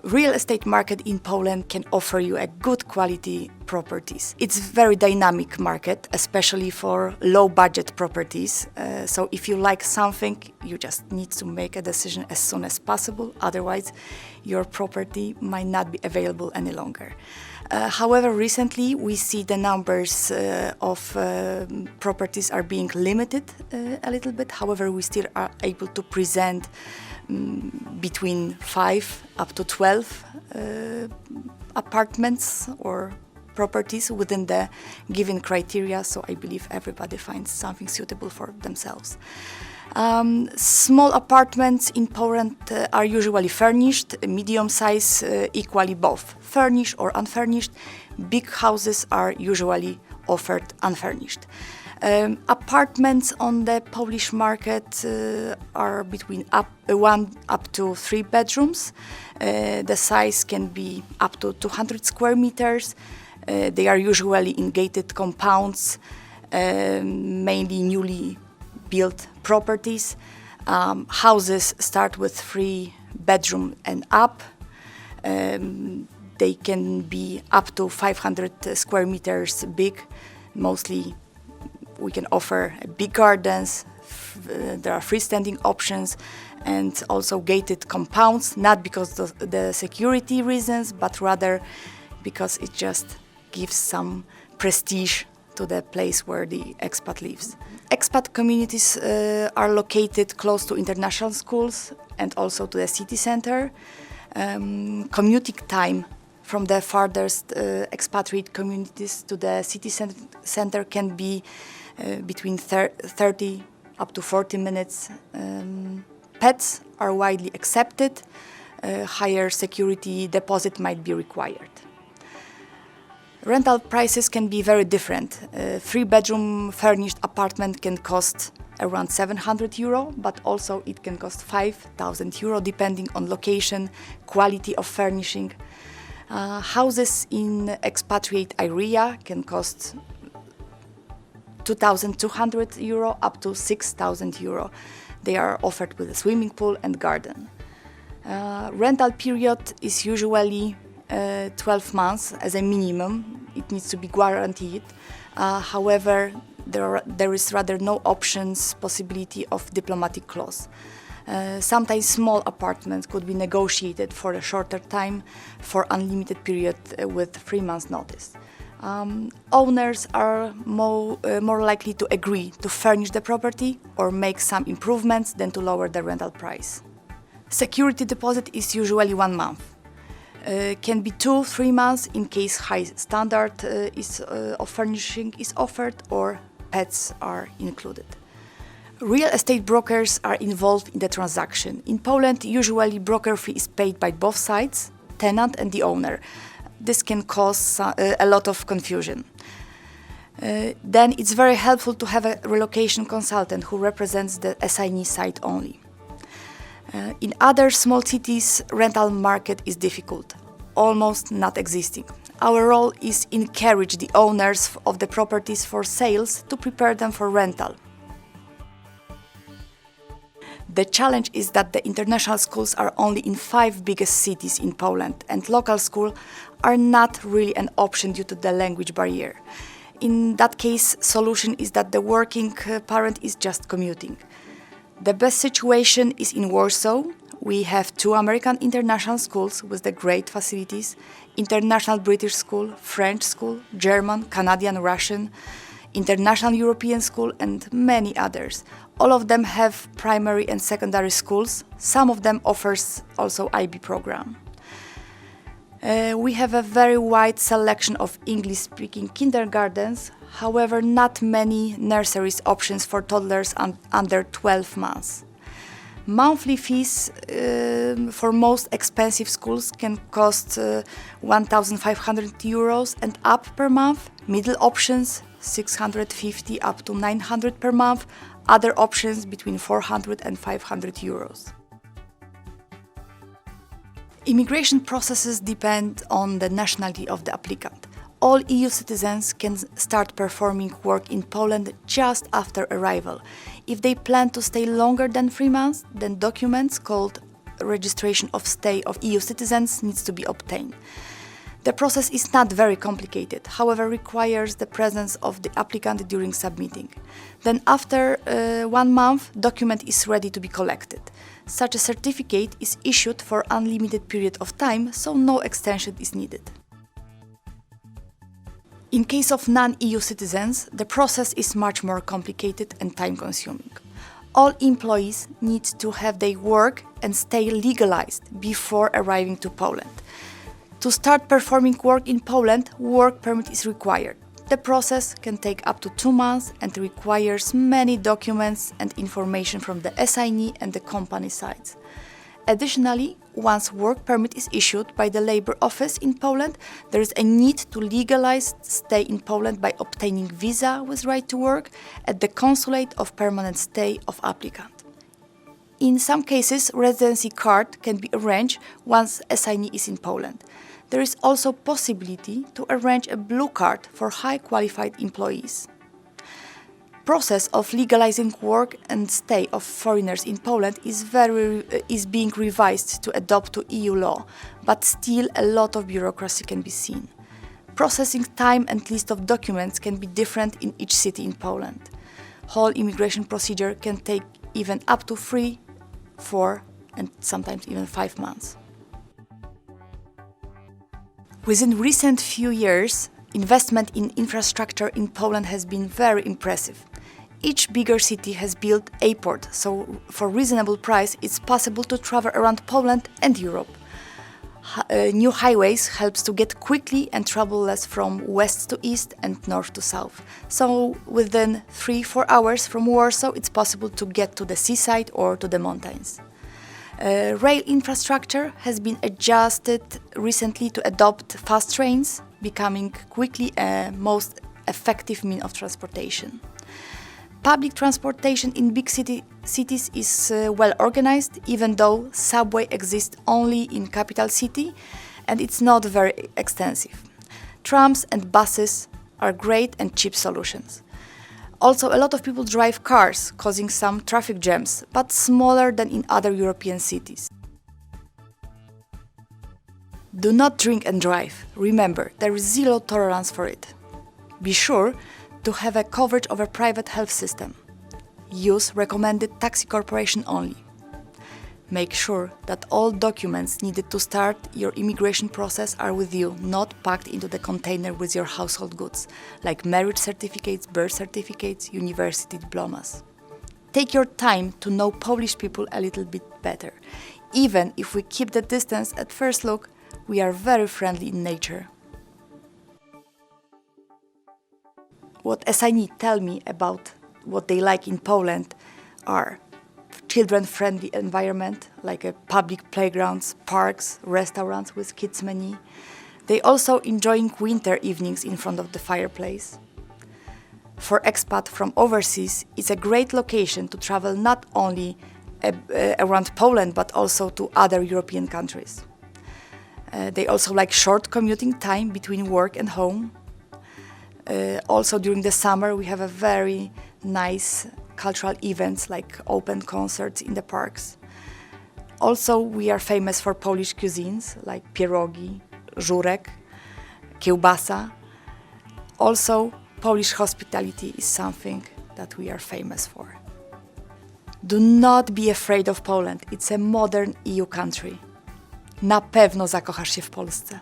Real estate market in Poland can offer you a good quality properties. It's a very dynamic market, especially for low budget properties. So if you like something, you just need to make a decision as soon as possible. Otherwise, your property might not be available any longer. However, recently we see the numbers of properties are being limited a little bit. However, we still are able to present between 5 up to 12 apartments or properties within the given criteria, so I believe everybody finds something suitable for themselves. Small apartments in Poland are usually furnished, medium size equally both furnished or unfurnished. Big houses are usually offered unfurnished. Apartments on the Polish market are between 1 up to 3 bedrooms. The size can be up to 200 square meters. They are usually in gated compounds, mainly newly built properties. Houses start with 3 bedroom and up. They can be up to 500 square meters big. Mostly we can offer big gardens, there are freestanding options, and also gated compounds, not because of the security reasons, but rather because it just gives some prestige to the place where the expat lives. Expat communities are located close to international schools and also to the city center. Commuting time from the farthest expatriate communities to the city center can be between 30 up to 40 minutes. Pets are widely accepted. Higher security deposit might be required. Rental prices can be very different. A 3-bedroom furnished apartment can cost around 700 euro, but also it can cost 5,000 euro depending on location, quality of furnishing. Houses in expatriate area can cost 2,200 euro up to 6,000 euro. They are offered with a swimming pool and garden. Rental period is usually 12 months as a minimum. It needs to be guaranteed. However, there is rather no options possibility of diplomatic clause. Sometimes small apartments could be negotiated for a shorter time for unlimited period with 3 months notice. Owners are more likely to agree to furnish the property or make some improvements than to lower the rental price. Security deposit is usually 1 month. Can be 2-3 months in case high standard of furnishing is offered or pets are included. Real estate brokers are involved in the transaction. In Poland, usually broker fee is paid by both sides, tenant and the owner. This can cause a lot of confusion. Then it's very helpful to have a relocation consultant who represents the assignee side only. In other small cities, rental market is difficult, almost not existing. Our role is encourage the owners of the properties for sales to prepare them for rental. The challenge is that the international schools are only in 5 biggest cities in Poland, and local schools are not really an option due to the language barrier. In that case, solution is that the working parent is just commuting. The best situation is in Warsaw. We have 2 American international schools with the great facilities, International British School, French School, German, Canadian, Russian, International European School, and many others. All of them have primary and secondary schools. Some of them offers also IB program. We have a very wide selection of English-speaking kindergartens, however not many nurseries options for toddlers under 12 months. Monthly fees for most expensive schools can cost 1,500 euros and up per month. Middle options 650 up to 900 per month Other options between 400 and 500 euros. Immigration processes depend on the nationality of the applicant. All EU citizens can start performing work in Poland just after arrival. If they plan to stay longer than 3 months, then documents called registration of stay of EU citizens needs to be obtained. The process is not very complicated, however requires the presence of the applicant during submitting. Then after 1 month, document is ready to be collected. Such a certificate is issued for unlimited period of time, so no extension is needed. In case of non-EU citizens, the process is much more complicated and time-consuming. All employees need to have their work and stay legalized before arriving to Poland. To start performing work in Poland, work permit is required. The process can take up to 2 months and requires many documents and information from the assignee and the company sides. Additionally, once work permit is issued by the Labor Office in Poland, there is a need to legalize stay in Poland by obtaining visa with right to work at the consulate of permanent stay of applicant. In some cases, residency card can be arranged once assignee is in Poland. There is also possibility to arrange a blue card for high qualified employees. Process of legalizing work and stay of foreigners in Poland is being revised to adopt to EU law, but still a lot of bureaucracy can be seen. Processing time and list of documents can be different in each city in Poland. Whole immigration procedure can take even up to 3, 4 and sometimes even 5 months. Within recent few years, investment in infrastructure in Poland has been very impressive. Each bigger city has built airport, so for reasonable price it's possible to travel around Poland and Europe. New highways helps to get quickly and travel less from west to east and north to south. So within 3-4 hours from Warsaw it's possible to get to the seaside or to the mountains. Rail infrastructure has been adjusted recently to adopt fast trains, becoming quickly a most effective means of transportation. Public transportation in big cities is well organized, even though subway exists only in capital city and it's not very extensive. Trams and buses are great and cheap solutions. Also, a lot of people drive cars, causing some traffic jams, but smaller than in other European cities. Do not drink and drive. Remember, there is zero tolerance for it. Be sure to have a coverage of a private health system. Use recommended taxi corporation only. Make sure that all documents needed to start your immigration process are with you, not packed into the container with your household goods, like marriage certificates, birth certificates, university diplomas. Take your time to know Polish people a little bit better. Even if we keep the distance at first look, we are very friendly in nature. What assignees tell me about what they like in Poland are children-friendly environment, like public playgrounds, parks, restaurants with kids menu. They also enjoying winter evenings in front of the fireplace. For expat from overseas, it's a great location to travel not only around Poland but also to other European countries. They also like short commuting time between work and home. Also during the summer we have a very nice cultural events like open concerts in the parks. Also we are famous for Polish cuisines like pierogi, żurek, kiełbasa. Also Polish hospitality is something that we are famous for. Do not be afraid of Poland. It's a modern EU country. Na pewno zakochasz się w Polsce.